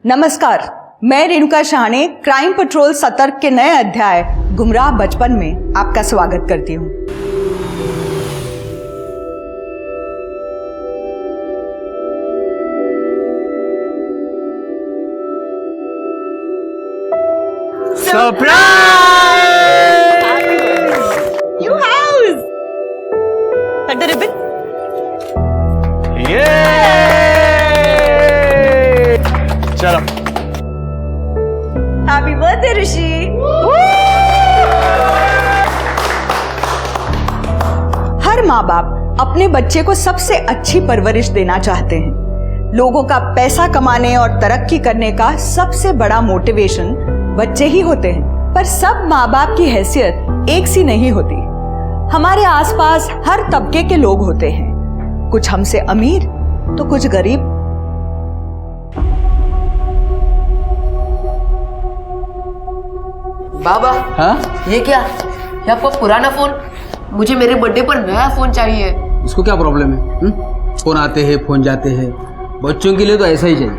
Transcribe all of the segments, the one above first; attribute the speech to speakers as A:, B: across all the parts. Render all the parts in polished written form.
A: नमस्कार, मैं Renuka Shahane crime petrol सतर्क के नए अध्याय गुमराह बचपन में आपका स्वागत करती हूँ। New house! Cut the ribbon.
B: चलो
A: Happy birthday, ऋषि। हर माँ बाप अपने बच्चे को सबसे अच्छी परवरिश देना चाहते हैं। लोगों का पैसा कमाने और तरक्की करने का सबसे बड़ा मोटिवेशन बच्चे ही होते हैं। पर सब माँ बाप की हैसियत एक सी नहीं होती। हमारे आसपास हर तबके के लोग होते हैं, कुछ हमसे अमीर तो कुछ गरीब।
C: बाबा,
B: हाँ?
C: ये क्या? ये आपका पुराना फोन? मुझे मेरे बर्थडे पर नया फोन चाहिए।
B: इसको क्या प्रॉब्लम है? फोन आते हैं, फोन जाते हैं, बच्चों के लिए तो ऐसा ही चाहिए।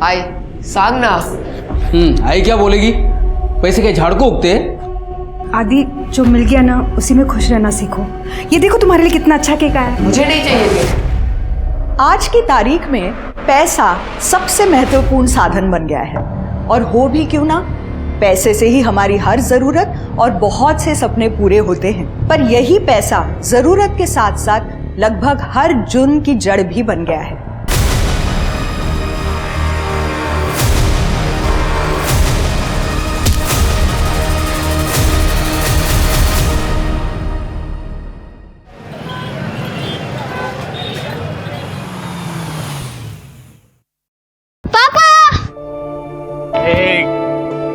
C: आई सांग ना।
B: आई क्या बोलेगी? पैसे के झाड़ को उगते हैं।
D: आदि, जो मिल गया ना उसी में खुश रहना सीखो। ये देखो तुम्हारे लिए कितना अच्छा केक आया है।
C: मुझे नहीं चाहिए केक।
A: आज की तारीख में पैसा सबसे महत्वपूर्ण साधन बन गया है, और हो भी क्यों ना, पैसे से ही हमारी हर जरूरत और बहुत से सपने पूरे होते हैं। पर यही पैसा जरूरत के साथ साथ लगभग हर जुर्म की जड़ भी बन गया है।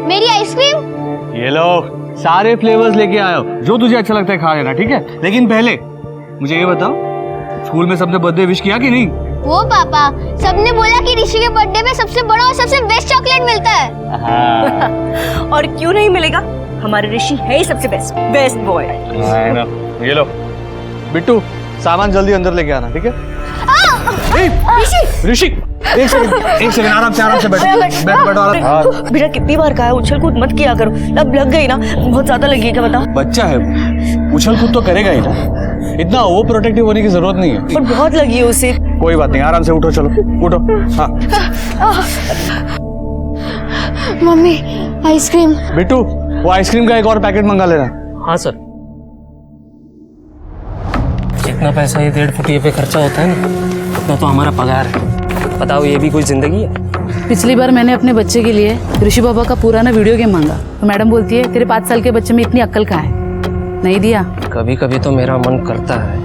E: मेरी आइसक्रीम।
F: ये लो, सारे फ्लेवर्स लेके आयो, जो तुझे अच्छा लगता है खा लेना, ठीक है? लेकिन पहले मुझे ये बताओ, स्कूल में सबने बर्थडे विश किया कि नहीं?
E: वो पापा, सबने बोला कि ऋषि के बर्थडे में सबसे बड़ा और सबसे बेस्ट चॉकलेट मिलता है।
D: और क्यों नहीं मिलेगा, हमारे ऋषि है ही सबसे बेस्ट बॉय।
F: ये लो बिट्टू, सामान जल्दी अंदर लेके आना, ठीक है? ऋषि, एक सेकंड, आराम से बैठो आराम।
D: बेटा कितनी बार कहा है उछल कूद मत किया करो, अब लग गई ना, बहुत ज्यादा लगी है। क्या बताओ?
F: बच्चा है, उछल कूद तो करेगा ही ना, इतना ओवर प्रोटेक्टिव होने की जरूरत नहीं है।
D: पर बहुत लगी है उसे।
F: कोई बात नहीं, आराम से उठो, चलो उठो। हाँ
E: मम्मी, आइसक्रीम।
F: बिट्टू, वो आइसक्रीम का एक और पैकेट मंगा लेना।
G: हाँ सर। जितना पैसा ये 1.5 फुटिये पे खर्चा होता है ना, उतना तो हमारा पगार है। बताओ, ये भी कोई जिंदगी है?
H: पिछली बार मैंने अपने बच्चे के लिए ऋषि बाबा का पुराना वीडियो गेम मांगा, तो मैडम बोलती है तेरे 5 साल के बच्चे में इतनी अक्ल कहाँ है, नहीं दिया।
G: कभी कभी तो मेरा मन करता है।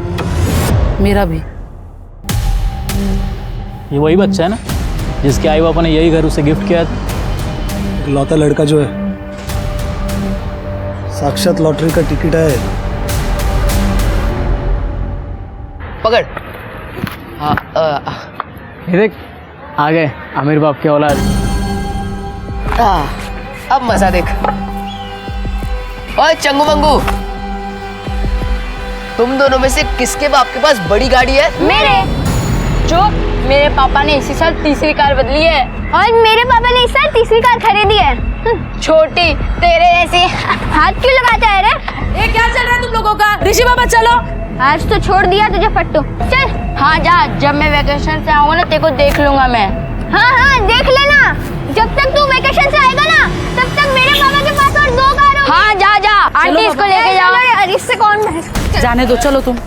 H: मेरा भी।
I: ये वही बच्चा है ना जिसके आई बाबा ने यही घर उसे गिफ्ट किया?
J: लौता लड़का जो है, साक्षात लॉटरी का टिकट है।
C: पकड़।
I: ये देख, आ गए आमिर बाप के औलाद।
C: अब मजा देख। ओए चंगू मंगू, तुम दोनों में से किसके बाप के पास बड़ी गाड़ी है?
E: मेरे। जो मेरे पापा ने इसी साल तीसरी कार बदली है, और मेरे पापा ने इस साल तीसरी कार खरीदी है। छोटी, तेरे जैसी हाथ क्यों लगाता है रे?
D: ये क्या चल रहा है तुम लोगों का? ऋषि बाबा चलो।
E: आज तो छोड़ दिया तुझे फट्टू, चल। हाँ जा, जब मैं वेकेशन से आऊंगा ना तेरे को देख लूंगा मैं। हाँ देख लेना, जब तक तू वेकेशन से आएगा ना तब तक मेरे पापा के पास और 2 कार होंगी। हाँ जा, आंटी इसको लेके जाओ। अरे इससे कौन
H: जाने दो, चलो तुम।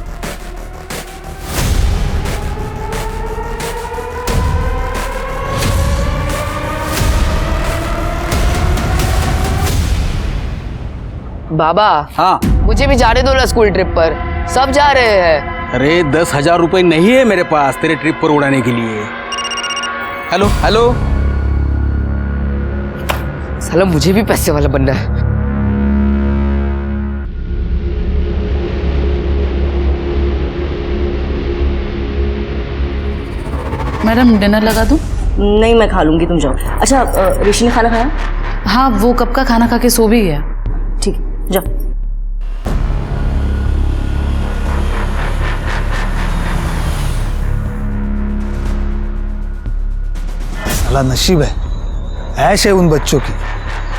C: बाबा,
B: हाँ?
C: मुझे भी जाने दो ना स्कूल ट्रिप पर, सब जा रहे हैं।
B: अरे 10,000 रुपए नहीं है मेरे पास तेरे ट्रिप पर उड़ाने के लिए। हेलो
C: साला, मुझे भी पैसे वाला बनना है।
H: मैडम, डिनर लगा दूं?
D: नहीं, मैं खा लूंगी, तुम जाओ। अच्छा, ऋषि ने खाना खाया?
H: हाँ, वो कब का खाना खा के सो भी गया।
D: ठीक है, जाओ।
J: साला नसीब है, ऐश है उन बच्चों की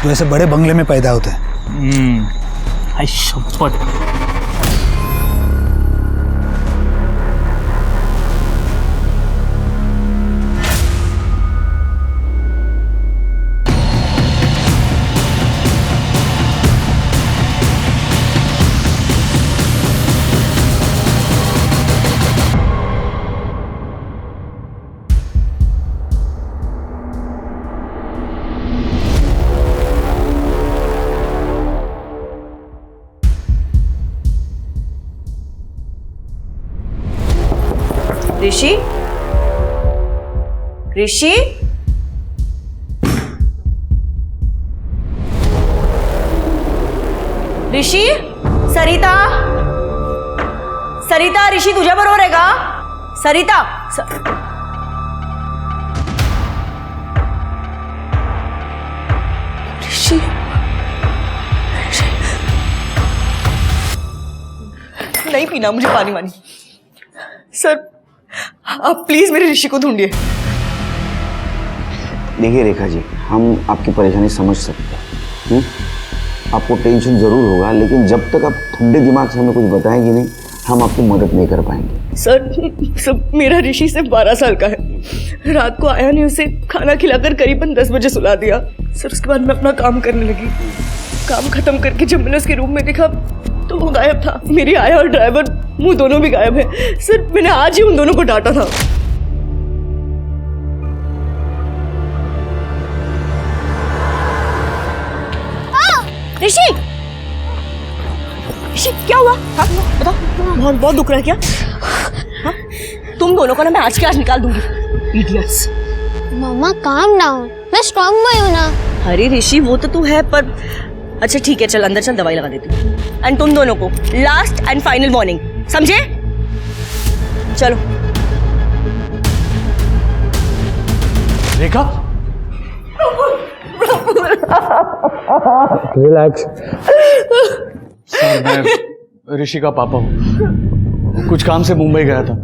J: जो ऐसे बड़े बंगले में पैदा होते हैं।
I: आई शपथ।
A: ऋषि, ऋषि, ऋषि, सरिता, सरिता, ऋषी तुझ्या बरोबर आहे का? सरिता, ऋषि, नहीं पीना मुझे पानी वानी। सर आप प्लीज मेरे ऋषि को ढूंढिए।
K: देखिए रेखा जी, हम आपकी परेशानी समझ सकते हैं। आपको टेंशन जरूर होगा, लेकिन जब तक आप ठंडे दिमाग से हमें कुछ बताएंगे नहीं, हम आपकी मदद नहीं कर पाएंगे।
A: सर मेरा ऋषि सिर्फ 12 साल का है। रात को आया नहीं, उसे खाना खिलाकर करीबन 10 बजे सुला दिया। सर उसके बाद मैं अपना काम करने लगी। काम खत्म करके जब मैंने उसके रूम में देखा तो वो गायब था। मेरी आया और ड्राइवर मुंह दोनों भी गायब है। सर मैंने आज ही उन दोनों को डांटा था। ऋषि, ऋषि क्या हुआ? हाँ बताओ, बहुत बहुत दुख रहा है क्या? हाँ? तुम दोनों को ना मैं आज के आज निकाल दूंगी। इडियट्स।
E: मम्मा काम डाउन, मैं स्ट्रांग बॉय हूँ ना।
A: अरे ऋषि वो तो तू है, पर अच्छा ठीक है चल अंदर चल, दवाई लगा देती हूँ। एंड तुम दोनों को लास्ट एंड फाइनल वार्निंग, समझे? चलो।
F: रेखा,
J: रिलैक्स।
F: सर मैं ऋषि का पापा हूँ। कुछ काम से मुंबई गया था।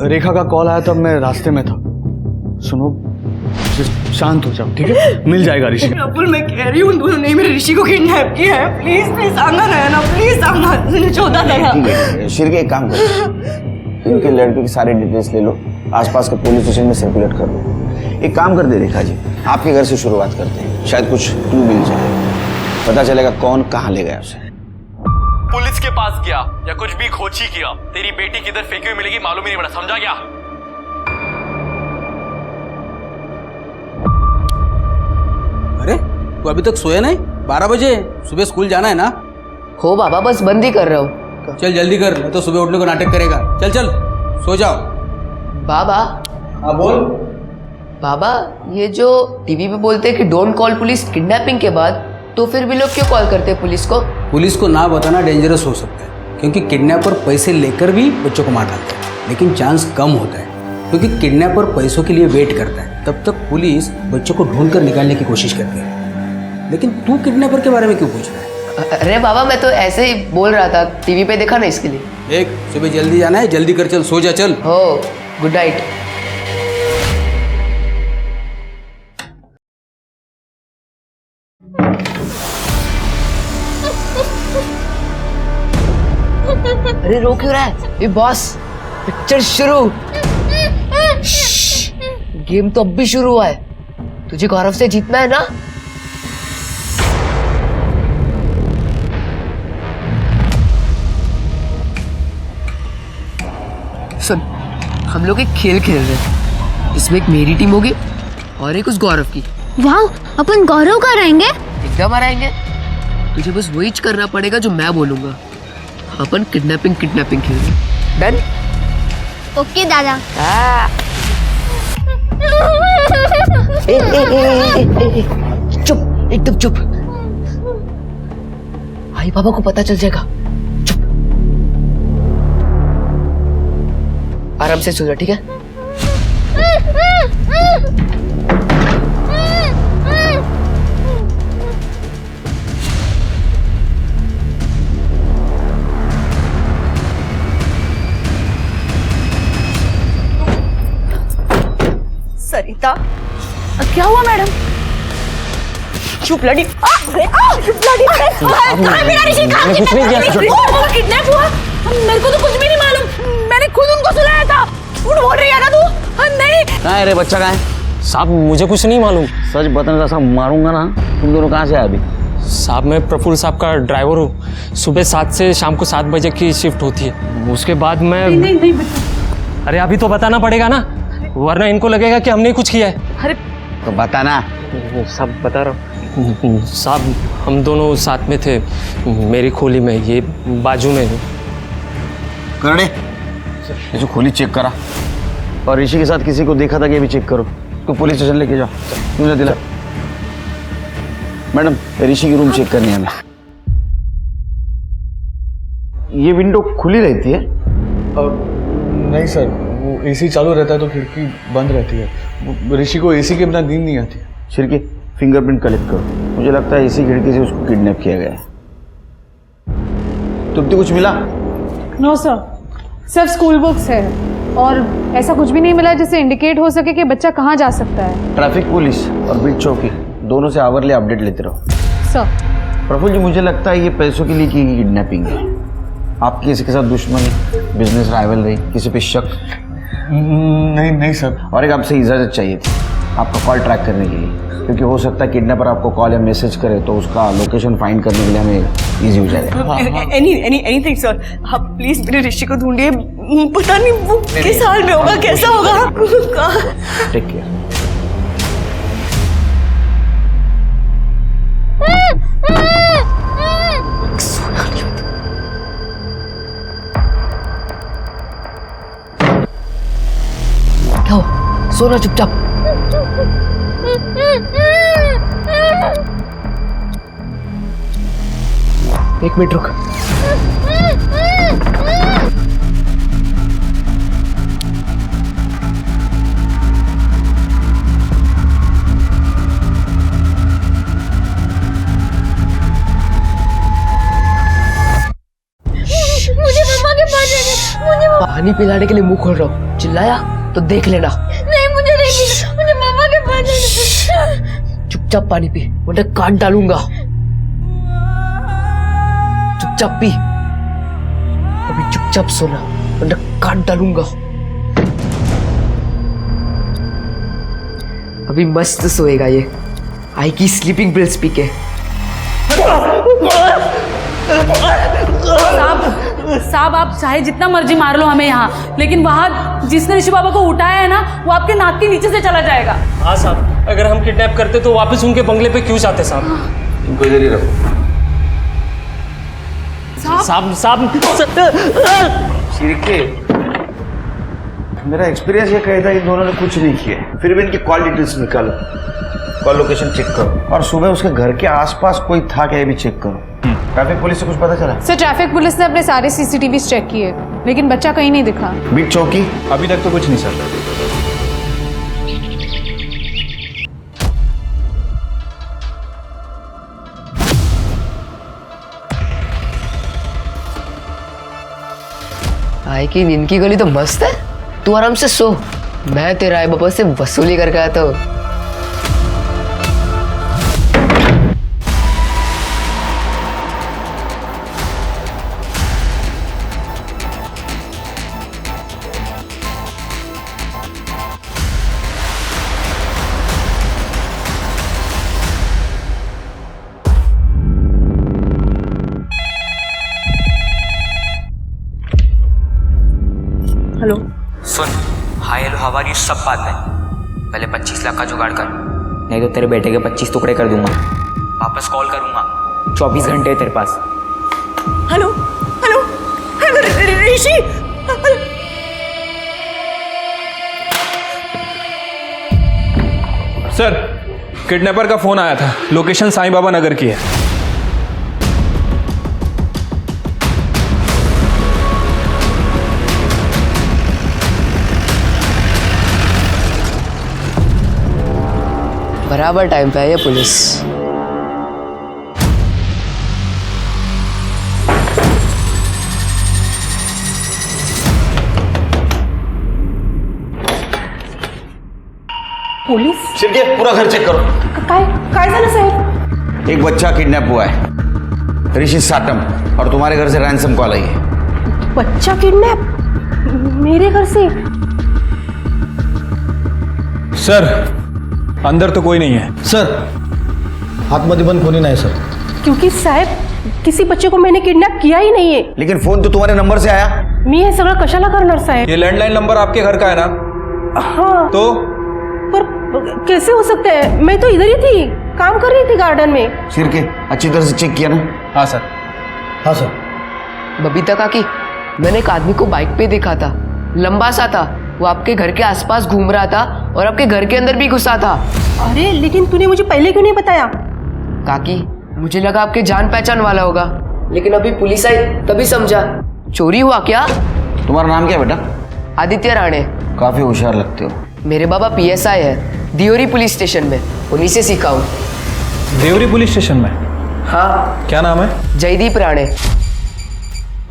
F: रेखा का कॉल आया तब मैं रास्ते में था। सुनो, शांत हो जाओ, ठीक है? मिल जाएगा ऋषि।
A: प्रफुल मैं कह रही हूँ उन दोनों ने मेरे ऋषि को किडनैप किया है। प्लीज प्लीज आना ना, प्लीज आना, मुझे चौदह दया।
K: ठीक है शिर के एक काम करो, इनके लड़के की सारी डिटेल्स ले लो, आसपास के पुलिस स्टेशन में सर्कुलेट कर लो। एक काम कर दे रेखा जी, आपके घर से शुरुआत करते हैं, शायद कुछ क्लू मिल जाए, पता चलेगा कौन कहाँ ले गया उसे।
F: पुलिस के पास गया या कुछ भी खोजी किया, तेरी बेटी किधर फेंकी हुई मिलेगी मालूम ही नहीं पड़ा, समझा क्या?
B: अरे तू अभी तक सोया नहीं? 12 बजे, सुबह स्कूल जाना है ना?
C: हो बाबा, बस बंद ही कर रहा हूँ।
B: चल जल्दी कर, नहीं तो सुबह उठने को नाटक करेगा। चल चल सो जाओ।
C: बाबा।
B: हाँ बोल।
C: बाबा ये जो टीवी पे बोलते हैं कि डोंट कॉल पुलिस किडनैपिंग के बाद, तो फिर भी लोग क्यों कॉल करते हैं पुलिस को?
B: पुलिस को ना बताना डेंजरस हो सकता है, क्योंकि किडनैपर पैसे लेकर भी बच्चों को मार डालता है, लेकिन चांस कम होता है क्योंकि किडनैपर पैसों के लिए वेट करता है। तब तक पुलिस बच्चों को ढूंढ कर निकालने की कोशिश करती है। लेकिन तू किडनैपर के बारे में क्यों पूछ रहा है?
C: अरे बाबा मैं तो ऐसे ही बोल रहा था, टीवी पे देखा ना इसके लिए।
B: देख सुबह जल्दी जाना है, जल्दी कर, चल सो जा चल।
C: हो गुड नाइट। अरे रो क्यों रहा है? ये बॉस, पिक्चर शुरू। गेम तो अब भी शुरू हुआ है, तुझे गौरव से जीतना है ना? सुन, हम लोग एक खेल खेल रहे हैं, इसमें एक मेरी टीम होगी और एक उस गौरव की।
E: वाह, अपन गौरव का रहेंगे?
C: एकदम हराएंगे। तुझे बस वही करना पड़ेगा जो मैं बोलूंगा। अपन किडनैपिंग खेल रहे हैं। डन?
E: ओके दादा।
C: चुप, एकदम चुप। आई पापा को पता चल जाएगा। चुप, आराम से सो जा, ठीक है?
A: सरिता,
H: क्या हुआ मैडम?
A: चुप लड़ी
H: किडनैप हुआ? मेरे को तो कुछ भी नहीं मालूम, मैंने खुद उनको सुनाया था। झूठ बोल रही है ना तू? नहीं।
I: कहाँ है रे बच्चा, कहाँ है?
G: साहब मुझे कुछ नहीं मालूम।
I: सच बताने का साहब मारूंगा ना। तुम दोनों कहाँ से आए अभी?
G: साहब मैं प्रफुल्ल साहब का ड्राइवर हूँ। सुबह 7 से शाम को 7 बजे की शिफ्ट होती है। उसके बाद मैं
H: नहीं
G: अरे अभी तो बताना पड़ेगा ना, वरना इनको लगेगा कि हमने कुछ किया है।
H: अरे
K: तो बताना।
G: साहब बता रहा हूँ। साहब हम दोनों साथ में थे मेरी खोली में, ये बाजू में।
K: करने ये जो खोली चेक करा, और ऋषि के साथ किसी को देखा था कि अभी चेक करो। तो पुलिस स्टेशन लेके जाओ। मुझे दिला मैडम, ऋषि की रूम चेक करनी है हमें। ये विंडो खुली रहती है?
F: नहीं सर, वो एसी चालू रहता है तो खिड़की बंद रहती है। ऋषि को एसी के बिना नींद नहीं आती है।
K: छिड़के फिंगरप्रिंट कलेक्ट करो। मुझे लगता है इसी खिड़की से उसको किडनैप किया गया है। तुमको कुछ मिला?
D: नो सर, सिर्फ स्कूल बुक्स है और ऐसा कुछ भी नहीं मिला जिससे इंडिकेट हो सके कि बच्चा कहाँ जा सकता है।
K: ट्रैफिक पुलिस और बीट चौकी दोनों से आवरली अपडेट लेते रहो।
D: सर
K: प्रफुल्ल जी, मुझे लगता है ये पैसों के लिए की गई किडनैपिंग है। आपकी किसी के साथ दुश्मनी, बिजनेस राइवल रही, किसी पे शक?
F: नहीं सर।
K: और एक आपसे इजाज़त चाहिए थी आपका कॉल ट्रैक करने के लिए, क्योंकि हो सकता है किडनैपर आपको कॉल या मैसेज करे तो उसका लोकेशन फाइंड करने के लिए हमें इजी हो जाएगा।
A: एनीथिंग सर, आप प्लीज मेरे ऋषि को ढूंढिए। पता नहीं वो किस हाल में होगा, कैसा होगा।
K: Take care.
C: क्या हो? सो रहा चुपचाप। एक मिनट रुक।
E: मुझे मम्मा के पास जाना है। मुझे
C: पानी पिलाने के लिए मुंह खोल रहा हूँ, चिल्लाया तो देख लेना।
E: नहीं, मुझे नहीं पीना, मुझे मम्मा के पास जाना है।
C: चुपचाप पानी पी वरना काट डालूंगा। चुपचाप पी, अभी चुपचाप सोना वरना काट डालूंगा। अभी मस्त सोएगा ये, आएगी स्लीपिंग पिल्स पी के।
H: साहब आप चाहे जितना मर्जी मार लो हमें यहाँ, लेकिन वहाँ जिसने ऋषि बाबा को उठाया है ना, वो आपके नाक के नीचे से चला जाएगा।
G: हाँ साहब, अगर हम किडनैप करते तो वापस उनके बंगले पे क्यों जाते साहब?
K: इनको इधर ही रखो।
G: साहब
K: छिड़के, मेरा एक्सपीरियंस ये कहता है इन दोनों ने कुछ नहीं किया, फिर भी इनकी कॉल डिटेल्स निकालो, कॉल लोकेशन चेक करो, और सुबह उसके घर के आसपास कोई था क्या ये भी चेक करो। ट्रैफिक पुलिस से कुछ पता चला?
D: सर ट्रैफिक पुलिस ने अपने सारे सीसीटीवी चेक किए, लेकिन बच्चा कहीं नहीं दिखा।
K: बीट चौकी?
F: अभी तक तो कुछ नहीं सर।
C: आए की नींद की गोली तो मस्त है, तू आराम से सो, मैं तेरा आई बाबा से वसूली करके आता हूँ।
D: हेलो
L: सुन, hi hello how are you सब बात है, पहले 25 लाख का जुगाड़ कर, नहीं तो तेरे बेटे के 25 टुकड़े कर दूंगा। वापस कॉल करूंगा, 24 घंटे है तेरे पास।
A: हेलो हेलो ऋषि,
M: सर किडनैपर का फोन आया था, लोकेशन साईं बाबा नगर की है।
C: बराबर टाइम पे है ये पुलिस।
K: पुलिस शिर्के पूरा घर चेक करो।
D: काय झालं साहेब?
K: एक बच्चा किडनैप हुआ है, ऋषि साटम, और तुम्हारे घर से रैंसम कॉल आई है।
D: बच्चा किडनैप मेरे घर से?
M: सर अंदर तो कोई नहीं है।
J: सर आतमध्ये पण कोणी नाही सर.
D: क्योंकि साहेब किसी बच्चे को मैंने किडनैप किया ही नहीं है.
K: लेकिन फोन तो तुम्हारे नंबर से आया.
D: मी हे सगळं कशाला करणार साहेब?
M: ये लैंडलाइन नंबर आपके घर का है ना?
D: हाँ.
M: तो
D: पर कैसे हो सकता है? मैं तो इधर ही थी, काम कर रही थी गार्डन में.
K: शिर्के अच्छी तरह से चेक किया ना?
M: हाँ सर.
J: हाँ सर.
C: बबीता काकी, मैंने एक आदमी को बाइक पे देखा था, लंबा सा था, वो आपके घर के आसपास घूम रहा था और आपके घर के अंदर भी घुसा था.
D: अरे लेकिन तूने मुझे पहले क्यों नहीं बताया?
C: काकी, मुझे लगा आपके जान पहचान वाला होगा, लेकिन अभी पुलिस आई तभी समझा. चोरी हुआ क्या?
K: तुम्हारा नाम क्या बेटा?
C: आदित्य राणे.
K: काफी होशियार लगते हो.
C: मेरे बाबा PSI है दियोरी पुलिस स्टेशन में, उन्हीं से सीखा हूँ.
M: देवरी पुलिस स्टेशन में?
C: हाँ.
M: क्या नाम है?
C: जयदीप राणे.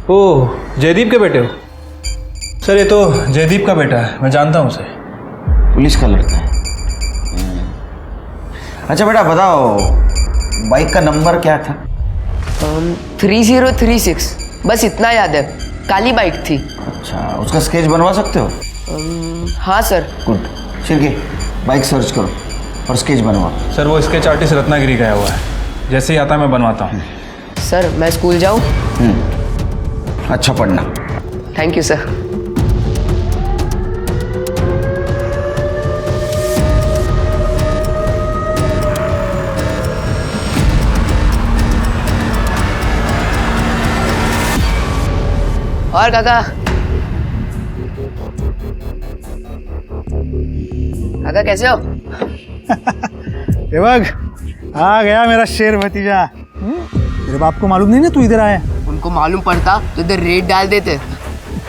M: ओह, जयदीप के बेटे हो? सर ये तो जयदीप का बेटा है, मैं जानता हूँ उसे.
K: पुलिस का लड़का है. अच्छा बेटा बताओ, बाइक का नंबर क्या था?
C: 3036, बस इतना याद है. काली बाइक थी.
K: अच्छा, उसका स्केच बनवा सकते हो?
C: हाँ sir.
K: Good. Shirke bike search करो और स्केच बनवाओ.
M: सर वो स्केच आर्टिस्ट रत्नागिरी गया हुआ है, जैसे ही आता है मैं बनवाता हूँ.
C: सर मैं स्कूल जाऊँ?
K: अच्छा पढ़ना.
C: Thank you sir. और काका, काका कैसे हो?
J: ये बघ आ गया मेरा शेर भतीजा. तेरे बाप को मालूम नहीं ना तू इधर आया?
C: उनको मालूम पड़ता तो इधर रेड डाल देते.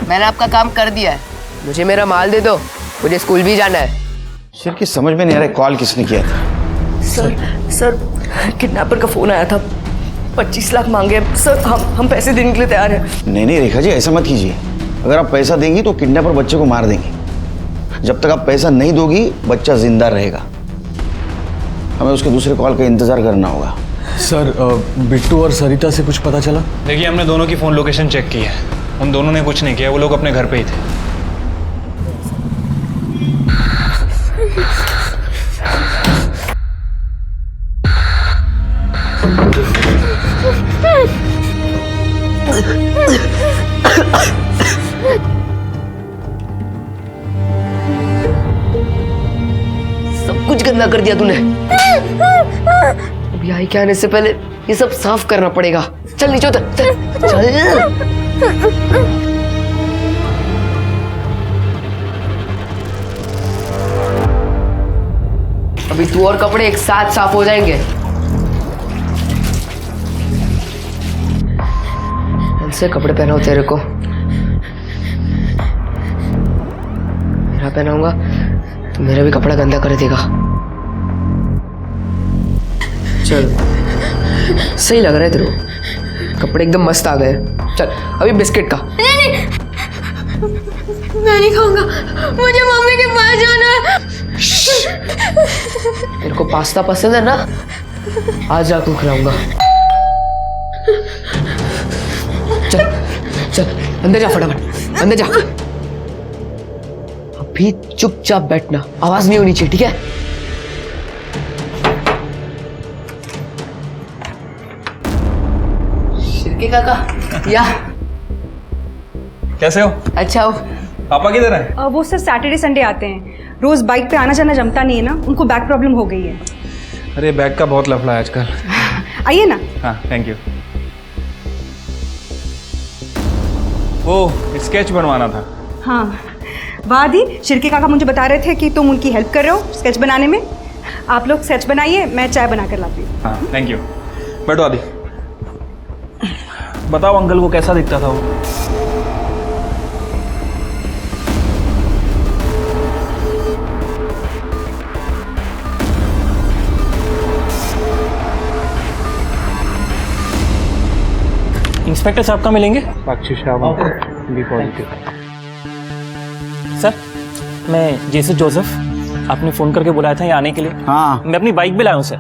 C: मैंने आपका काम कर दिया है, मुझे मेरा माल दे दो, मुझे स्कूल भी जाना है.
K: शिर्के समझ में नहीं आ रहा कॉल किसने किया था?
C: सर किडनैपर का फोन आया था, 25 लाख मांगे. सर हम पैसे देने के लिए तैयार हैं.
K: नहीं रेखा जी, ऐसा मत कीजिए. अगर आप पैसा देंगी तो किडनैपर बच्चे को मार देंगे. जब तक आप पैसा नहीं दोगी बच्चा जिंदा रहेगा. हमें उसके दूसरे कॉल का इंतजार करना होगा.
F: सर बिट्टू और सरिता से कुछ पता चला?
M: देखिए हमने दोनों की फ़ोन लोकेशन चेक की है, उन दोनों ने कुछ नहीं किया, वो लोग अपने घर पे ही थे.
C: सब कुछ गंदा कर दिया तूने. अभी आई के आने से पहले ये सब साफ करना पड़ेगा. चल नीचे उतर. चल. अभी तू और कपड़े एक साथ साफ हो जाएंगे. ऐसे कपड़े पहनाओ तेरे को. मेरा पहनाऊंगा तो मेरा भी कपड़ा गंदा कर देगा. चल सही लग रहा है तेरे को, कपड़े एकदम मस्त आ गए. चल अभी बिस्किट का.
E: नहीं मैं नहीं खाऊंगा, मुझे मम्मी के पास जाना है.
C: तेरे को पास्ता पसंद है ना, आज रात को खिलाऊंगा. चल चल अंदर जा, फटाफट अंदर जा. अभी चुपचाप बैठना, आवाज नहीं होनी चाहिए, ठीक है? शिर्के काका या
M: कैसे हो?
C: अच्छा हो.
M: पापा किधर है?
D: वो सर सैटरडे संडे आते हैं. रोज बाइक पे आना जाना जमता नहीं है ना, उनको बैक प्रॉब्लम हो गई है.
M: अरे बैग का बहुत लफड़ा है आजकल.
D: आइए ना.
M: हाँ थैंक यू. वो स्केच बनवाना था.
D: हाँ वादी, शिर्के काका मुझे बता रहे थे कि तुम उनकी हेल्प कर रहे हो स्केच बनाने में. आप लोग स्केच बनाइए, मैं चाय बना कर लाती हूँ.
M: हाँ थैंक यू. बैठो आदि. बताओ अंकल को कैसा दिखता था वो?
G: इंस्पेक्टर साहब का मिलेंगे?
M: साक्षी शाह बी पॉजिटिव.
G: सर मैं जेसस जोसेफ
I: आपने फ़ोन करके बुलाया था यहाँ आने के लिए?
K: हाँ।
I: मैं अपनी बाइक भी लाया हूँ सर।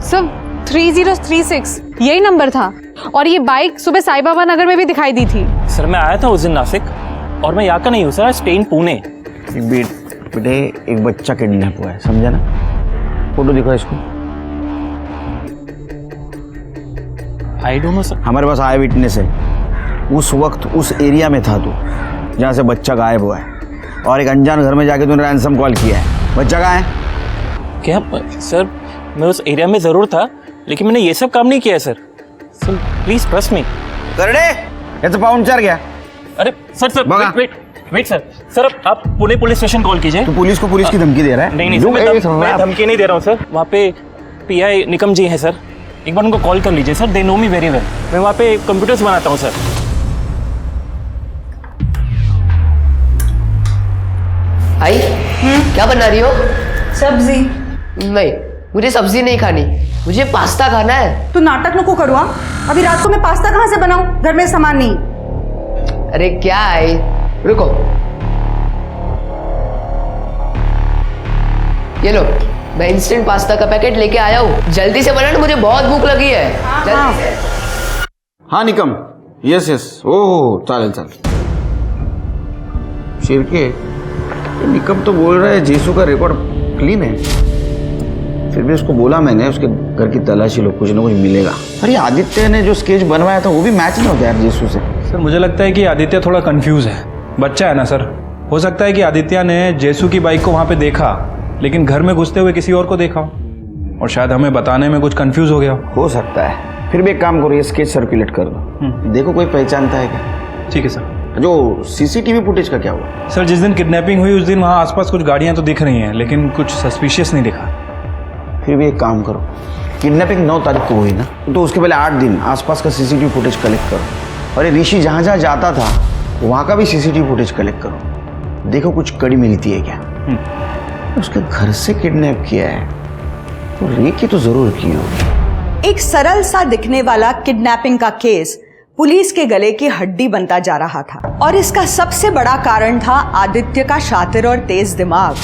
D: सर 3036 यही नंबर था और ये बाइक सुबह साई बाबा नगर में भी दिखाई दी थी।
I: सर मैं आया था उस दिन नासिक और मैं यहाँ का नहीं हूँ सर, स्टे इन पुणे।
K: बेटे एक बच्चा किडनैप हुआ है, समझा ना? फोटो दिखा इसको।
I: I don't know sir.
K: हमारे पास आया विटनेस है। उस वक्त उस एरिया में था तू जहाँ से बच्चा गायब हुआ है, और एक अनजान घर में जाके तूने रैंसम कॉल किया है। बच्चा कहाँ है?
I: क्या सर, मैं उस एरिया में ज़रूर था लेकिन मैंने ये सब काम नहीं किया है sir. Sir please trust me.
K: करड़े ये तो पाउंचर गया।
I: अरे सर वेट सर आप पुणे पुलिस स्टेशन कॉल कीजिए।
K: तो पुलिस को पुलिस की धमकी दे रहा है?
I: नहीं सर, मैं धमकी नहीं दे रहा हूँ सर। वहाँ पे पीआई निकम जी हैं सर, एक बार उनको कॉल कर लीजिए sir, they know me very well. मैं वहाँ पे कंप्यूटर्स बनाता हूँ सर।
C: आई क्या बना रही हो?
A: सब्जी।
C: नहीं, मुझे सब्जी नहीं खानी, मुझे पास्ता खाना है।
A: तू नाटक नको करो। अभी रात को मैं पास्ता कहाँ से बनाऊं? घर में सामान नहीं।
C: अरे क्या है, रुको, ये लो, मैं इंस्टेंट पास्ता का पैकेट लेके आया हूँ, जल्दी से बनाना, मुझे बहुत भूख लगी है। जल्दी से।
K: हाँ निकम, यस ओह चालेल शिरके, निकम तो बोल रहा है जेसू का रिकॉर्ड क्लीन है। फिर भी उसको बोला मैंने उसके घर की तलाशी लो, कुछ ना कुछ मिलेगा। अरे आदित्य ने जो स्केच बनवाया था वो भी मैच नहीं होता यार जेसू से।
M: सर मुझे लगता है कि आदित्य थोड़ा कंफ्यूज है, बच्चा है ना सर। हो सकता है कि आदित्य ने जेसू की बाइक को वहाँ पे देखा लेकिन घर में घुसते हुए किसी और को देखा और शायद हमें बताने में कुछ कंफ्यूज हो गया
K: हो सकता है। फिर भी एक काम करो, ये स्केच सर्कुलेट कर दो, देखो कोई पहचानता है क्या।
M: ठीक है सर।
K: जो सीसीटीवी फुटेज का क्या हुआ?
M: सर जिस दिन किडनैपिंग हुई उस दिन वहाँ आसपास कुछ गाड़ियाँ तो दिख रही हैं लेकिन कुछ सस्पिशियस नहीं दिखा।
K: फिर भी एक काम करो, किडनैपिंग 9 तारीख को हुई ना, तो उसके पहले 8 दिन आसपास का सीसीटीवी फुटेज कलेक्ट करो। और ये ऋषि जहाँ जहाँ जाता था वहाँ का भी सीसीटीवी फुटेज कलेक्ट करो, देखो कुछ कड़ी मिलती है क्या। उसके घर से किडनैप किया है तो रेकी तो जरूर की होगी।
A: एक सरल सा दिखने वाला किडनैपिंग का केस पुलिस के गले की हड्डी बनता जा रहा था और इसका सबसे बड़ा कारण था आदित्य का शातिर और तेज दिमाग।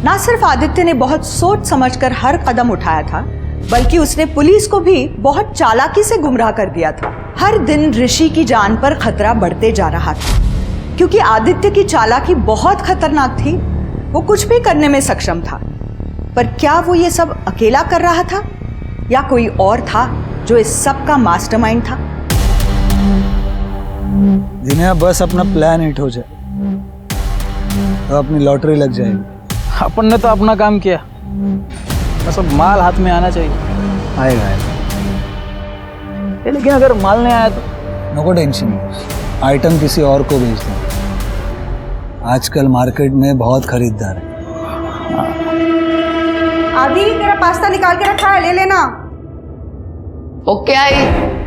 A: ना सिर्फ आदित्य ने बहुत सोच समझकर हर कदम उठाया था बल्कि उसने पुलिस को भी बहुत चालाकी से गुमराह कर दिया था। हर दिन ऋषि की जान पर खतरा बढ़ते जा रहा था क्योंकि आदित्य की चालाकी बहुत खतरनाक थी। वो कुछ भी करने में सक्षम था, पर क्या वो ये सब अकेला कर रहा था या कोई और था जो इस सब का मास्टरमाइंड था?
J: जिन्हें बस अपना प्लान हिट हो जाए तो अपनी लॉटरी लग जाएगी।
I: अपन ने तो अपना काम किया, बस अब माल हाथ में आना चाहिए।
J: आएगा
I: लेकिन अगर माल नहीं आया तो?
J: नो टेंशन, आइटम किसी और को भेज दो। आजकल मार्केट में बहुत खरीदार है।
A: आदि तेरा पास्ता निकाल के रखा है, ले लेना।
C: Okay I.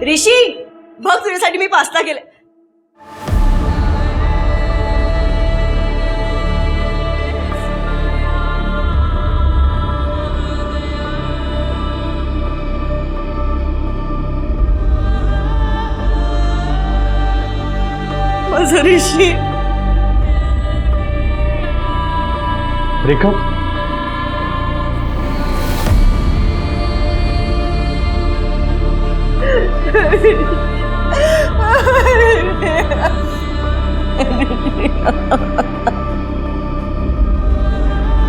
A: ऋषी बघ तुझ्यासाठी मी पास्ता केले। माझं ऋषी।
F: रेखा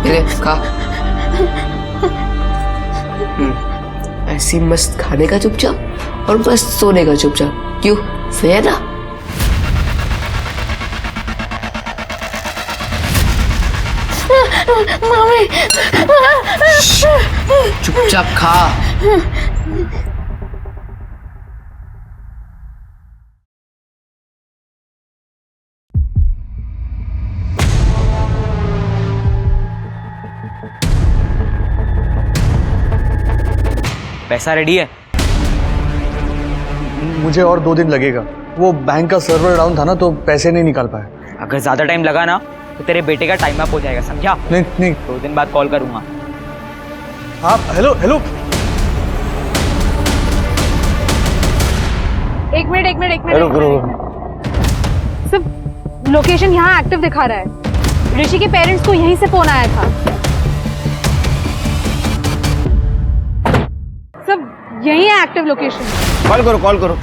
C: ले खा। ऐसी मस्त खाने का चुपचाप और मस्त सोने का चुपचाप, क्यों? सही है ना?
E: मम्मी
C: चुपचाप खा।
L: पैसा रेडी है?
F: मुझे और 2 दिन लगेगा। वो बैंक का सर्वर डाउन था ना, तो पैसे नहीं निकाल पाए।
L: अगर ज़्यादा टाइम लगा ना तो तेरे बेटे का टाइम अप हो जाएगा, समझा?
F: नहीं
L: 2 दिन बाद कॉल करूँगा।
F: हाँ, हेलो हेलो।
D: एक मिनट
K: रुक रुक।
D: सिर्फ लोकेशन यहाँ एक्टिव दिखा रहा है। ऋषि के पेरेंट्स को यहीं से फोन आया था। सब यही है एक्टिव लोकेशन।
K: कॉल करो कॉल करो।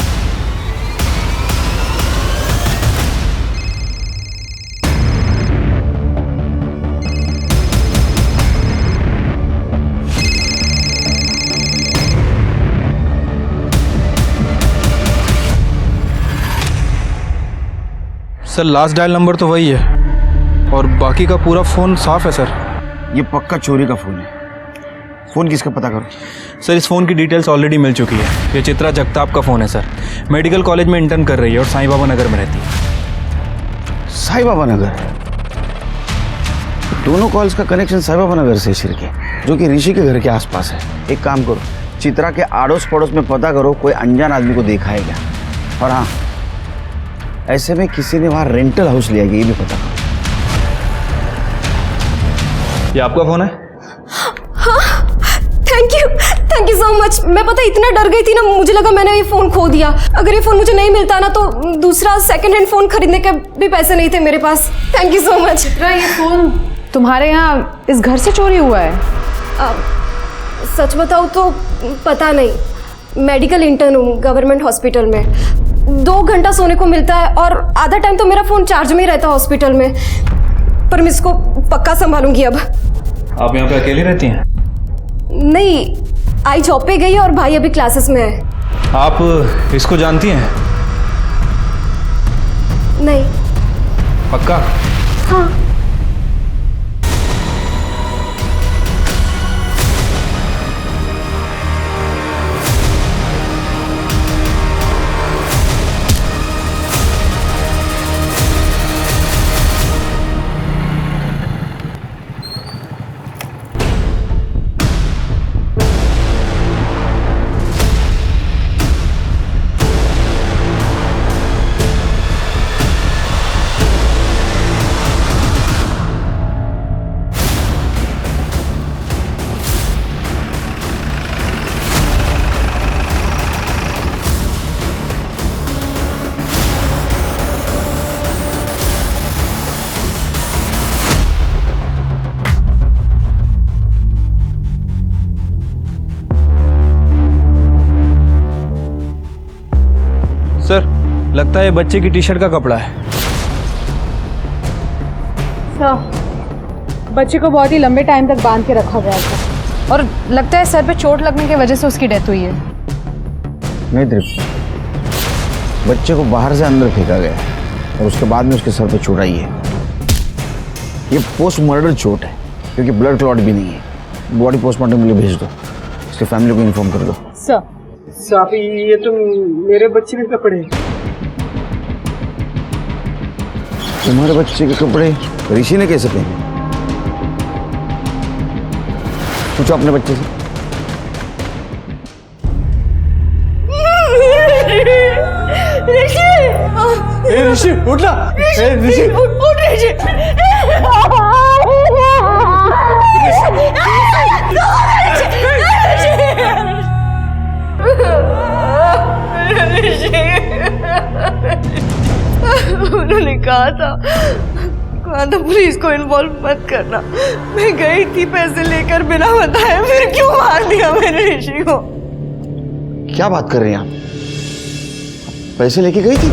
M: सर लास्ट डायल नंबर तो वही है और बाकी का पूरा फ़ोन साफ है सर।
K: ये पक्का चोरी का फ़ोन है। फ़ोन किसका पता करो।
M: सर इस फ़ोन की डिटेल्स ऑलरेडी मिल चुकी है। ये चित्रा जगताप का फ़ोन है सर। मेडिकल कॉलेज में इंटर्न कर रही है और साईं बाबा नगर में रहती है।
K: साईं बाबा नगर? दोनों कॉल्स का कनेक्शन साईं बाबा नगर से सिर के, जो कि ऋषि के घर के आसपास है। एक काम करो, चित्रा के आड़ोस पड़ोस में पता करो कोई अनजान आदमी को देखा है क्या। और हाँ, ऐसे में किसी ने वहाँ रेंटल हाउस लिया है ये भी पता करो।
M: ये आपका फ़ोन है?
E: हाँ, थैंक यू सो मच। मैं पता इतना डर गई थी ना, मुझे लगा मैंने ये फ़ोन खो दिया। अगर ये फ़ोन मुझे नहीं मिलता ना तो दूसरा सेकंड हैंड फ़ोन खरीदने के भी पैसे नहीं थे मेरे पास। Thank you so much.
D: ये फ़ोन तुम्हारे यहाँ इस घर से चोरी हुआ है?
E: सच बताऊँ तो पता नहीं। मेडिकल इंटर्न हूँ गवर्नमेंट हॉस्पिटल में। 2 घंटा सोने को मिलता है और आधा टाइम तो मेरा फ़ोन चार्ज में ही रहता है हॉस्पिटल में। पर मैं इसको पक्का संभालूंगी अब।
M: आप यहाँ पे अकेली रहती हैं?
E: नहीं, आई जॉब पे गई और भाई अभी क्लासेस में है।
M: आप इसको जानती हैं?
E: नहीं।
M: पक्का?
E: हाँ।
M: सर लगता है ये बच्चे की टी शर्ट का कपड़ा है।
D: बच्चे को बहुत ही लंबे टाइम तक बांध के रखा गया था और लगता है सर पे चोट लगने की वजह से उसकी डेथ हुई है।
K: नहीं दीप्ति, बच्चे को बाहर से अंदर फेंका गया और उसके बाद में उसके सर पे चोट आई है। ये पोस्ट मर्डर चोट है क्योंकि ब्लड क्लॉट भी नहीं है। बॉडी पोस्टमार्टम के लिए भेज दो, उसके फैमिली को इन्फॉर्म कर दो।
N: साहब ये तो मेरे बच्चे के कपड़े।
K: तुम्हारे बच्चे के कपड़े ऋषि ने कैसे पहने? पूछो अपने बच्चे से।
N: ऋषि उठ ना। ऋषि
E: उठ ऋषि। उन्होंने कहा था पुलिस को इन्वॉल्व मत करना। मैं गई थी पैसे लेकर बिना बताए, फिर क्यों मार दिया मैंने ऋषि को?
K: क्या बात कर रहे हैं आप? पैसे लेके गई थी?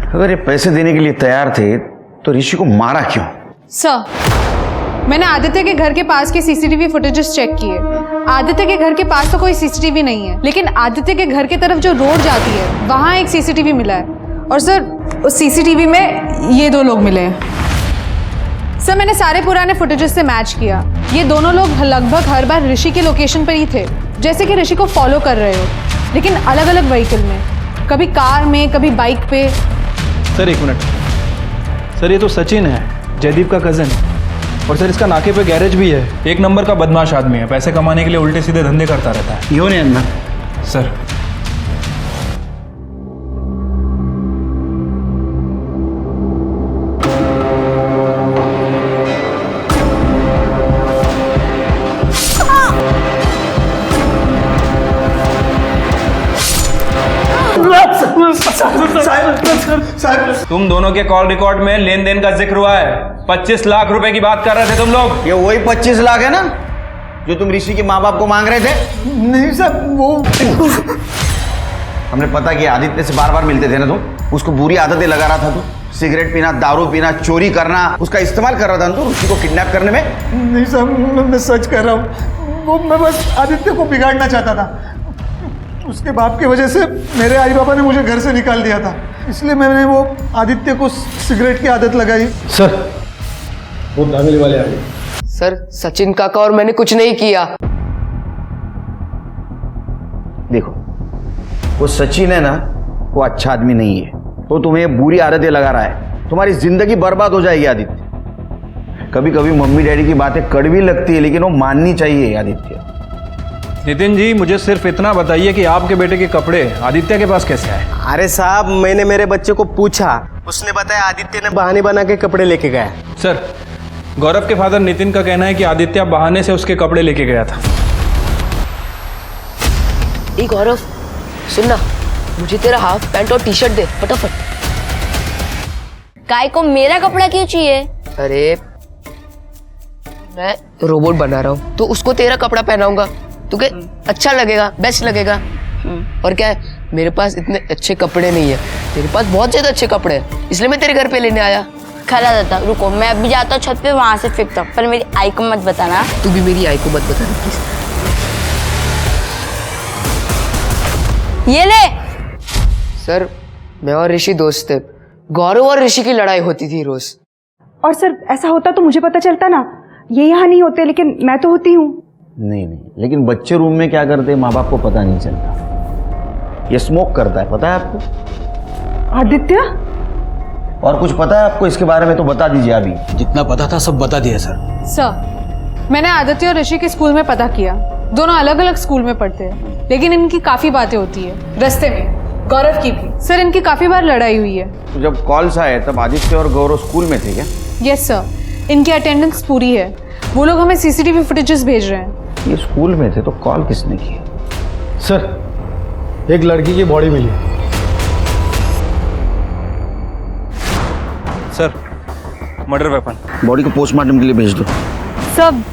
K: अगर ये पैसे देने के लिए तैयार थे तो ऋषि को मारा क्यों?
D: सर, मैंने आदित्य के घर के पास के सीसीटीवी फुटेजेस चेक किए। आदित्य के घर के पास तो कोई सीसीटीवी नहीं है, लेकिन आदित्य के घर की तरफ जो रोड जाती है वहां एक सीसीटीवी मिला है। और सर, उस सीसीटीवी में ये 2 लोग मिले हैं। सर, मैंने सारे पुराने फुटेजेस से मैच किया। ये दोनों लोग लगभग हर बार ऋषि के लोकेशन पर ही थे, जैसे कि ऋषि को फॉलो कर रहे हो, लेकिन अलग अलग व्हीकल में, कभी कार में, कभी बाइक पे।
M: सर 1 मिनट सर, ये तो सचिन है, जयदीप का कज़न। और सर, इसका नाके पे गैरेज भी है। 1 नंबर का बदमाश आदमी है, पैसे कमाने के लिए उल्टे सीधे धंधे करता रहता है।
K: यो नहीं अन्ना
M: सर तुम दोनों के कॉल रिकॉर्ड में लेन देन का जिक्र हुआ है। 25 लाख रुपए की बात कर रहे थे तुम लोग।
K: ये वही 25 लाख है ना जो तुम ऋषि के माँ बाप को मांग रहे थे?
N: नहीं सर, वो
K: हमने पता किया, आदित्य से बार बार मिलते थे ना तुम, उसको बुरी आदतें लगा रहा था तू, सिगरेट पीना, दारू पीना, चोरी करना, उसका इस्तेमाल कर रहा था तू ऋषि को किडनैप करने में।
N: नहीं सर, मैं सच कर रहा हूँ। वो मैं बस आदित्य को बिगाड़ना चाहता था। उसके बाप की वजह से मेरे आई बाबा ने मुझे घर से निकाल दिया था, इसलिए मैंने वो आदित्य को सिगरेट की आदत लगाई।
F: सर, वो धागले वाले आ गए।
C: सर, सचिन काका और मैंने कुछ नहीं किया।
K: देखो, वो सचिन है ना, वो अच्छा आदमी नहीं है, तो तुम्हें बुरी आदतें लगा रहा है, तुम्हारी जिंदगी बर्बाद हो जाएगी आदित्य। कभी कभी मम्मी डैडी की बातें कड़वी लगती है, लेकिन वो माननी चाहिए आदित्य।
M: नितिन जी, मुझे सिर्फ इतना बताइए कि आपके बेटे के कपड़े आदित्य के पास कैसे आए?
N: अरे साहब, मैंने मेरे बच्चे को पूछा, उसने बताया आदित्य ने बहाने बना के कपड़े लेके गया।
M: सर, गौरव के फादर नितिन का कहना है कि आदित्य बहाने से उसके कपड़े लेके गया था।
C: ए गौरव, सुन ना, मुझे तेरा हाफ पैंट और टी शर्ट दे फटाफट।
E: काय को मेरा कपड़ा क्यों चाहिए?
C: अरे, मैं रोबोट बना रहा हूँ तो उसको तेरा कपड़ा पहनाऊंगा, तुझे अच्छा लगेगा, बेस्ट लगेगा। और क्या है, मेरे पास इतने अच्छे कपड़े नहीं है, तेरे पास बहुत ज्यादा अच्छे कपड़े हैं, इसलिए मैं तेरे घर पे लेने आया।
E: खरा दादा, रुको, मैं अभी जाता हूँ छत पे, वहां से फेंकता हूँ, पर मेरी आई को मत बताना।
C: तू भी मेरी आई को मत बता प्लीज।
E: ये ले।
C: सर, मैं और ऋषि दोस्त थे, गौरव और ऋषि की लड़ाई होती थी रोज।
O: और सर, ऐसा होता तो मुझे पता चलता ना, ये यहाँ नहीं होते, लेकिन मैं तो होती हूँ।
K: नहीं, लेकिन बच्चे रूम में क्या करते हैं माँ बाप को पता नहीं चलता। ये स्मोक करता है, पता है आपको?
O: आदित्य?
K: और कुछ पता है आपको इसके बारे में तो बता दीजिए अभी।
B: जितना पता था सब बता दिया सर।
D: सर, मैंने आदित्य और ऋषि के स्कूल में पता किया, दोनों अलग अलग स्कूल में पढ़ते हैं, लेकिन इनकी काफी बातें होती है रास्ते में, गौरव की भी। सर, इनकी काफी बार लड़ाई हुई है।
K: तो जब कॉल्स आए तब आदित्य और गौरव स्कूल में थे क्या?
D: यस सर, इनकी अटेंडेंस पूरी है। वो लोग हमें सीसीटीवी फुटेजेस भेज रहे हैं।
K: ये स्कूल में थे तो कॉल किसने की?
F: सर, एक लड़की की बॉडी मिली।
M: Sir, murder weapon.
K: बॉडी को पोस्टमार्टम के लिए भेज दो।
D: सब,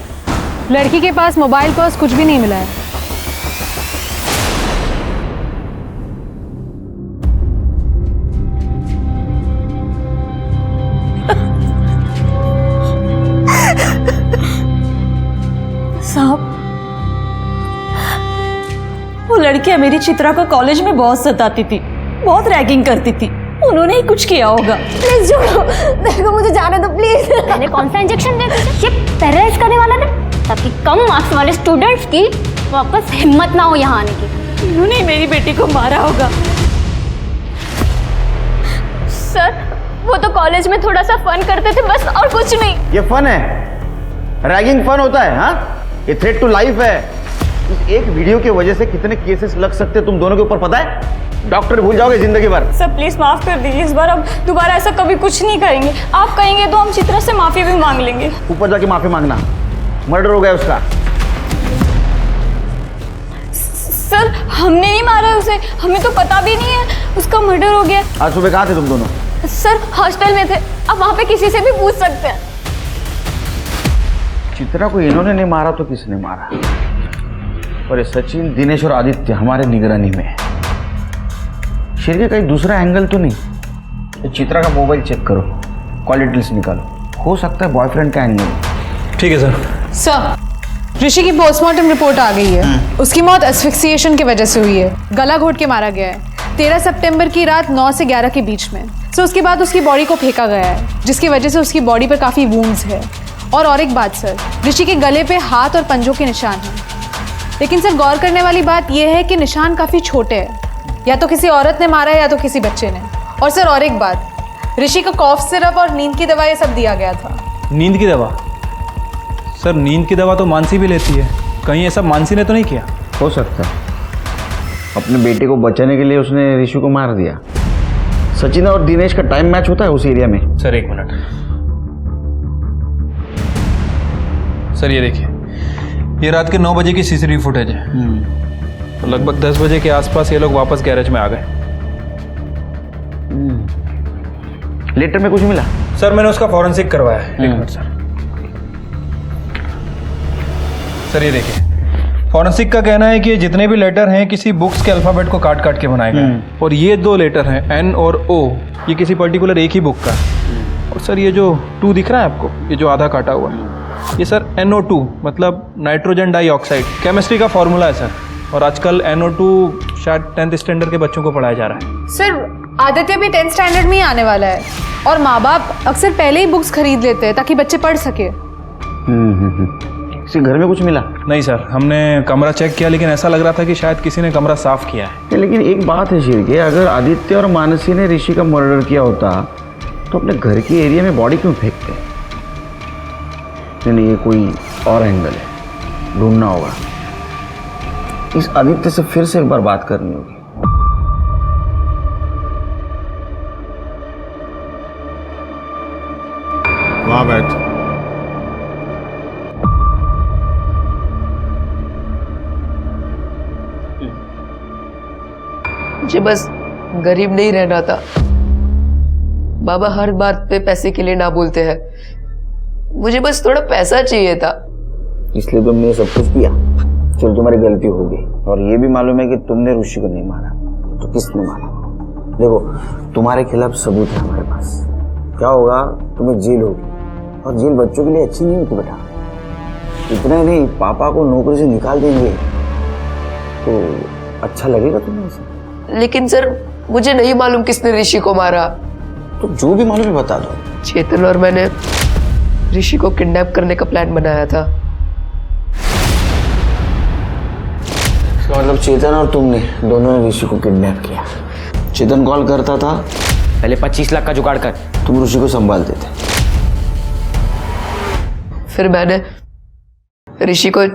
D: लड़की के पास मोबाइल पर्स कुछ भी नहीं मिला है।
P: साहब, वो लड़की मेरी चित्रा को कॉलेज में बहुत सताती थी, बहुत रैगिंग करती थी, उन्होंने ही कुछ किया होगा।
E: प्लीज छोड़ो, देखो मुझे जाने दो प्लीज। मैंने कौन सा इंजेक्शन दिया तुझे? ये पैरालाइज करने वाला ना, ताकि कम मार्क्स वाले स्टूडेंट्स की वापस हिम्मत ना हो यहाँ आने की।
P: उन्होंने मेरी बेटी को मारा होगा।
E: सर, वो तो कॉलेज में थोड़ा सा फन करते थे बस, और कुछ नहीं।
K: ये फन है? रैगिंग फन होता है? हाँ, ये थ्रेट टू लाइफ है। इस एक वीडियो की वजह से कितने केसेस लग सकते हैं तुम दोनों के ऊपर पता है? डॉक्टर भूल जाओगे जिंदगी भर।
P: सर प्लीज माफ कर दीजिए, इस बार अब दोबारा ऐसा कभी कुछ नहीं करेंगे। आप कहेंगे तो हम चित्रा से माफी भी मांग लेंगे।
K: ऊपर जाके माफी मांगना, मर्डर हो गया उसका।
P: सर, हमने नहीं मारा है उसे, हमें तो पता भी नहीं है उसका मर्डर हो गया।
K: आज सुबह कहाँ थे तुम दोनों?
P: सर, हॉस्टल में थे, आप वहाँ पे किसी से भी पूछ सकते हैं।
K: चित्रा को इन्होंने नहीं मारा तो किसने मारा? और ये सचिन, दिनेश और आदित्य हमारे निगरानी में है। शेर के कहीं दूसरा एंगल तो नहीं? तो चित्रा का मोबाइल चेक करो, कॉल डिटेल्स निकालो, हो सकता है बॉयफ्रेंड का एंगल।
M: ठीक है सर।
D: सर, ऋषि की पोस्टमार्टम रिपोर्ट आ गई है। उसकी मौत एस्फिक्सिएशन की वजह से हुई है। गला घोट के मारा गया है 13 सितंबर की रात 9 से 11 के बीच में। सो उसके बाद उसकी बॉडी को फेंका गया है, जिसकी वजह से उसकी बॉडी पर काफ़ी वूंड्स है। और एक बात सर, ऋषि के गले पे हाथ और पंजों के निशान हैं। लेकिन सर, गौर करने वाली बात यह है कि निशान काफ़ी छोटे हैं। या तो किसी औरत ने मारा है या तो किसी बच्चे ने। और सर, और एक बात, ऋषि को कॉफ सिरप और नींद की दवा ये सब दिया गया था।
M: नींद की दवा? सर, नींद की दवा तो मानसी भी लेती है, कहीं ऐसा मानसी ने तो नहीं किया?
K: हो सकता है अपने बेटे को बचाने के लिए उसने ऋषि को मार दिया। सचिन और दिनेश का टाइम मैच होता है उस एरिया में।
M: सर, एक मिनट। सर, ये देखिए, ये रात के 9 बजे की सीसीटीवी फुटेज है। तो लगभग 10 बजे के आसपास ये लोग वापस गैरेज में आ गए।
K: लेटर में कुछ मिला?
M: सर, मैंने उसका फॉरेंसिक करवाया है। एक मिनट सर। सर, ये देखिए, फॉरेंसिक का कहना है कि ये जितने भी लेटर हैं किसी बुक्स के अल्फाबेट को काट काट के बनाए गए हैं। और ये 2 लेटर हैं एन और ओ, ये किसी पर्टिकुलर एक ही बुक का है। और सर, ये जो 2 दिख रहा है आपको, ये जो आधा काटा हुआ है, ये सर NO2 मतलब नाइट्रोजन डाइऑक्साइड केमिस्ट्री का फॉर्मूला है सर। और आजकल NO2 शायद 10th स्टैंडर्ड के बच्चों को पढ़ाया जा रहा है।
D: सर, आदित्य भी 10th स्टैंडर्ड में ही आने वाला है। और माँ बाप अक्सर पहले ही बुक्स खरीद लेते हैं ताकि बच्चे पढ़ सके।
K: किसी घर में कुछ मिला?
M: नहीं सर, हमने कमरा चेक किया, लेकिन ऐसा लग रहा था कि शायद किसी ने कमरा साफ किया है।
K: लेकिन एक बात है शिर्के, अगर आदित्य और मानसी ने ऋषि का मर्डर किया होता तो अपने घर के एरिया में बॉडी क्यों फेंकते? नहीं, ये कोई और एंगल है, ढूंढना होगा। इस आदित्य से फिर से एक बार बात करनी होगी।
Q: वहां बैठ।
C: मुझे बस गरीब नहीं रहना था। बाबा हर बात पे पैसे के लिए ना बोलते हैं। मुझे बस थोड़ा पैसा चाहिए था,
K: इसलिए तुमने सब कुछ किया। चलो, तुम्हारी गलती हो गई। और ये भी मालूम है कि तुमने ऋषि को नहीं मारा, तो किसने मारा? देखो, तुम्हारे खिलाफ सबूत है हमारे पास। क्या होगा, तुम्हें जेल होगी। और जेल बच्चों के लिए अच्छी नहीं होती बेटा। इतना ही नहीं, पापा को नौकरी से निकाल देंगे तो अच्छा लगेगा तुम्हें ऐसा?
C: लेकिन सर, मुझे नहीं मालूम किसने ऋषि को मारा।
K: तो जो भी मालूम है बता दो।
C: चेतन और मैंने ऋषि को किडनैप करने का प्लान बनाया था।
K: तो मतलब चेतन और तुमने दोनों ने ऋषि को किडनैप किया। चेतन कॉल करता था,
L: पहले 25 लाख का जुगाड़ कर।
K: तुम ऋषि को संभालते थे।
C: फिर मैंने ऋषि को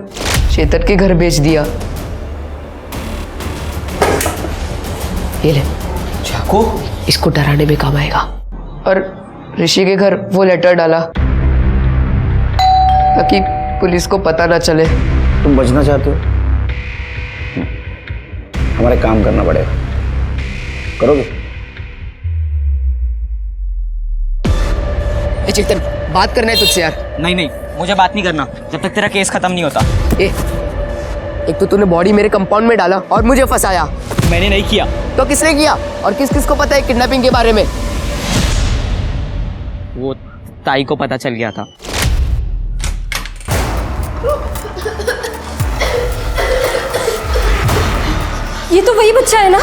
C: चेतन के घर भेज दिया। ये ले
K: चाकू,
C: इसको डराने में काम आएगा। और ऋषि के घर वो लेटर डाला ताकि पुलिस को पता ना चले।
K: तुम बचना चाहते हो? हमारे काम करना पड़ेगा। करोगे?
C: ए चेतन, बात करना है तुझसे यार।
L: नहीं, मुझे बात नहीं करना जब तक तेरा केस खत्म नहीं होता।
C: एक तो तूने बॉडी मेरे कंपाउंड में डाला और मुझे फंसाया।
L: मैंने नहीं किया।
C: तो किसने किया? और किस किस को पता है किडनैपिंग के बारे में?
L: वो ताई को पता चल गया था।
P: ये तो वही बच्चा है ना?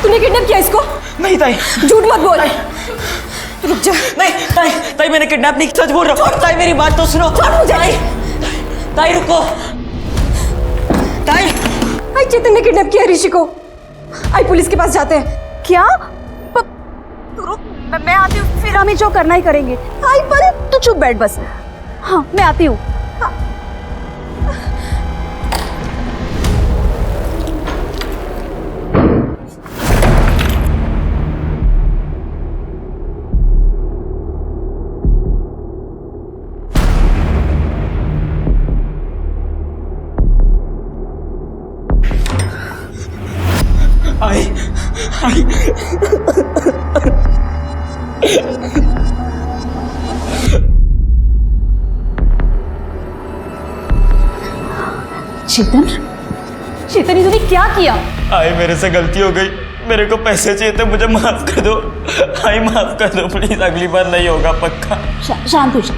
P: तूने किडनैप किया इसको?
L: नहीं ताई,
P: झूठ मत बोल। रुक जा।
L: नहीं ताई, मैंने किडनैप नहीं, सच बोल रहा हूँ। ताई, मेरी बात तो सुनो। ताई रुको। ताई
P: चेतन ने किडनैप किया ऋषि को। आई पुलिस के पास जाते हैं।
O: क्या? रुक, मैं आती हूँ, फिर हमें जो करना ही करेंगे।
P: आई पर तू चुप बैठ बस।
O: हाँ, मैं आती हूँ।
P: चेतन, तूने क्या किया?
L: आई, मेरे से गलती हो गई। मेरे को पैसे चाहिए थे, मुझे माफ कर दो। आई माफ कर दो प्लीज, अगली बार नहीं होगा पक्का।
P: शांत हो जा,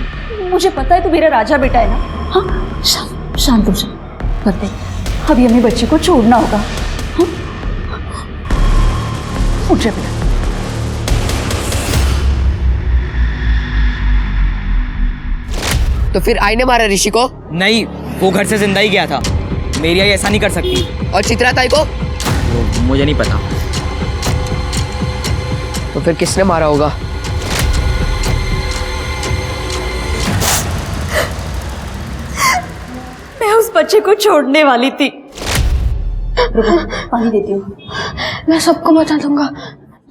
P: मुझे पता है तू मेरा राजा बेटा है ना। हाँ शांत हो जा। करते अभी हमें बच्चे को छोड़ना होगा। हाँ? उठ जा बेटा।
C: तो फिर आई ने मारा ऋषि को?
L: नहीं, वो घर से जिंदा ही गया था। मेरी आई ऐसा नहीं कर सकती।
C: और चित्रा ताई को?
L: मुझे नहीं पता।
C: तो फिर किसने मारा होगा?
P: मैं उस बच्चे को छोड़ने वाली थी। पानी देती हूँ।
E: मैं सबको बता दूंगा,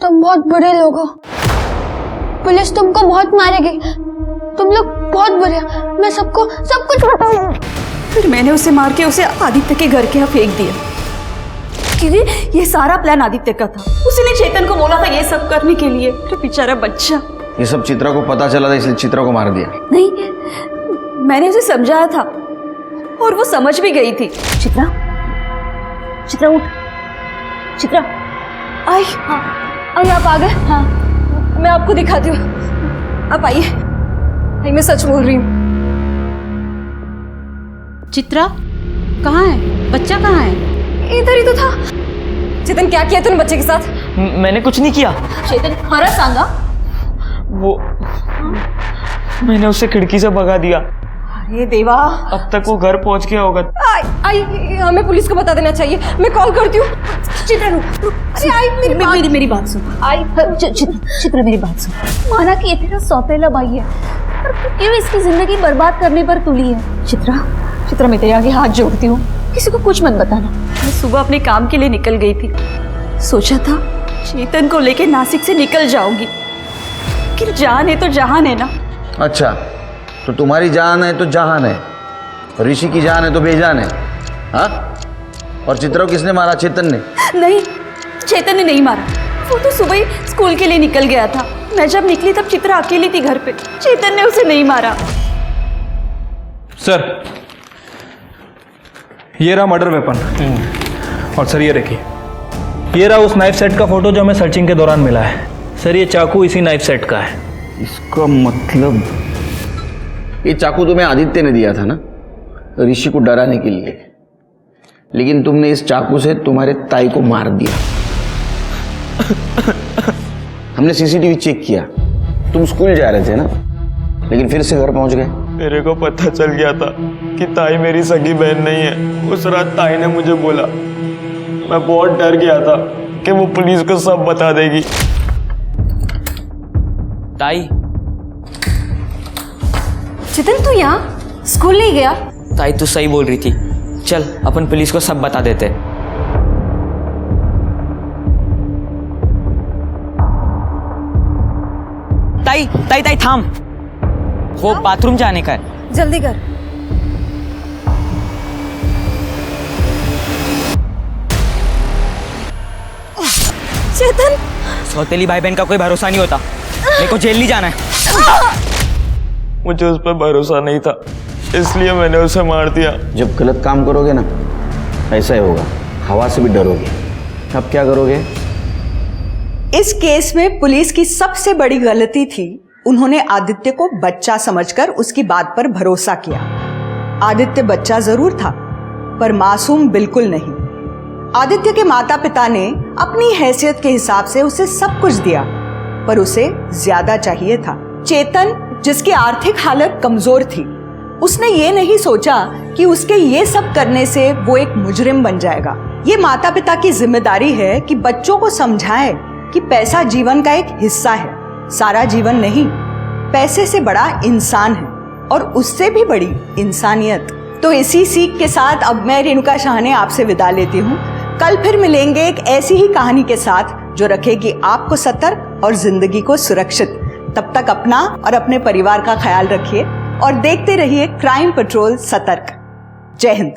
E: तुम बहुत बुरे लोग हो, पुलिस तुमको बहुत मारेगी, तुम लोग बहुत बुरे हो, मैं सबको सब कुछ बताऊंगी।
P: फिर मैंने उसे मार के उसे आदित्य के घर के यहाँ फेंक दिया, क्योंकि ये सारा प्लान आदित्य का था। उसने चेतन को बोला था ये सब करने के लिए। तो बेचारा बच्चा।
K: ये सब चित्रा को पता चला था, इसलिए चित्रा को मार दिया?
P: नहीं, मैंने उसे समझाया था और वो समझ भी गई थी। चित्रा, चित्रा उठ। चित्रा आई। हाँ आई, आप आ गए? हाँ मैं आपको दिखाती हूँ, आप आइए। नहीं मैं सच बोल रही हूँ।
H: चित्रा कहाँ है? बच्चा कहाँ है?
P: इधर ही तो था। चेतन क्या किया तूने बच्चे के साथ?
L: मैंने कुछ नहीं किया।
P: चेतन खरा सांगा?
L: वो मैंने उसे खिड़की से भगा दिया।
P: अरे देवा,
L: अब तक वो घर पहुंच गया होगा।
P: आई हमें पुलिस को बता देना चाहिए। मैं कॉल करती हूँ। चित्रा रुक। अरे आई मेरी बात सुन। आई चित्रा मेरी बात सुन। माना कि ये तेरा सौतेला भाई है, पर तू क्यों इसकी जिंदगी बर्बाद करने पर तुली है? चित्रा मैं तेरे आगे हाथ जोड़ती हूँ, किसी को कुछ मत बताना। मैं सुबह अपने काम के लिए निकल गई थी, सोचा था चेतन को लेके नासिक से निकल जाऊंगी, लेकिन जान है तो जहान है ना।
K: अच्छा, तो तुम्हारी जान है तो जहान है, ऋषि की जान है तो बेजान है। हाँ? और चित्रा को किसने मारा? चेतन ने?
P: नहीं, चेतन ने नहीं मारा। वो तो सुबह ही स्कूल के लिए निकल गया था। मैं जब निकली तब चित्रा अकेली थी घर पे। चेतन ने उसे नहीं मारा।
M: सर ये रहा मर्डर वेपन। और सर ये देखिए, ये रहा उस नाइफ सेट का फोटो जो हमें सर्चिंग के दौरान मिला है। सर ये चाकू इसी नाइफ सेट का है।
K: इसका मतलब ये चाकू तुम्हें आदित्य ने दिया था ना, ऋषि को डराने के लिए, लेकिन तुमने इस चाकू से तुम्हारे ताई को मार दिया। हमने सीसीटीवी चेक किया, तुम स्कूल जा रहे थे ना, लेकिन फिर से घर पहुंच गए।
L: मेरे को पता चल गया था कि ताई मेरी सगी बहन नहीं है। उस रात ताई ने मुझे बोला, मैं बहुत डर गया था कि वो पुलिस को सब बता देगी। ताई,
P: चेतन तू यहाँ स्कूल नहीं गया?
L: ताई तू सही बोल रही थी, चल अपन पुलिस को सब बता देते। ताई ताई ताई थाम, वो बाथरूम जाने का है।
P: जल्दी कर। चेतन,
L: सौतेली भाई बहन का कोई भरोसा नहीं होता। मेरे को जेल नहीं जाना है। मुझे उस पर भरोसा नहीं था, इसलिए मैंने उसे मार दिया।
K: जब गलत काम करोगे ना, ऐसा ही होगा, हवा से भी डरोगे। अब क्या करोगे?
A: इस केस में पुलिस की सबसे बड़ी गलती थी, उन्होंने आदित्य को बच्चा समझकर उसकी बात पर भरोसा किया। आदित्य बच्चा जरूर था, पर मासूम बिल्कुल नहीं। आदित्य के माता पिता ने अपनी हैसियत के हिसाब से उसे सब कुछ दिया, पर उसे ज्यादा चाहिए था। चेतन, जिसकी आर्थिक हालत कमजोर थी, उसने ये नहीं सोचा कि उसके ये सब करने से वो एक मुजरिम बन जाएगा। ये माता पिता की जिम्मेदारी है कि बच्चों को समझाएं कि पैसा जीवन का एक हिस्सा है, सारा जीवन नहीं। पैसे से बड़ा इंसान है, और उससे भी बड़ी इंसानियत। तो इसी सीख के साथ अब मैं रेणुका शाहने आपसे विदा लेती हूँ। कल फिर मिलेंगे एक ऐसी ही कहानी के साथ जो रखेगी आपको सतर्क और जिंदगी को सुरक्षित। तब तक अपना और अपने परिवार का ख्याल रखिए और देखते रहिए क्राइम पेट्रोल सतर्क। जय हिंद।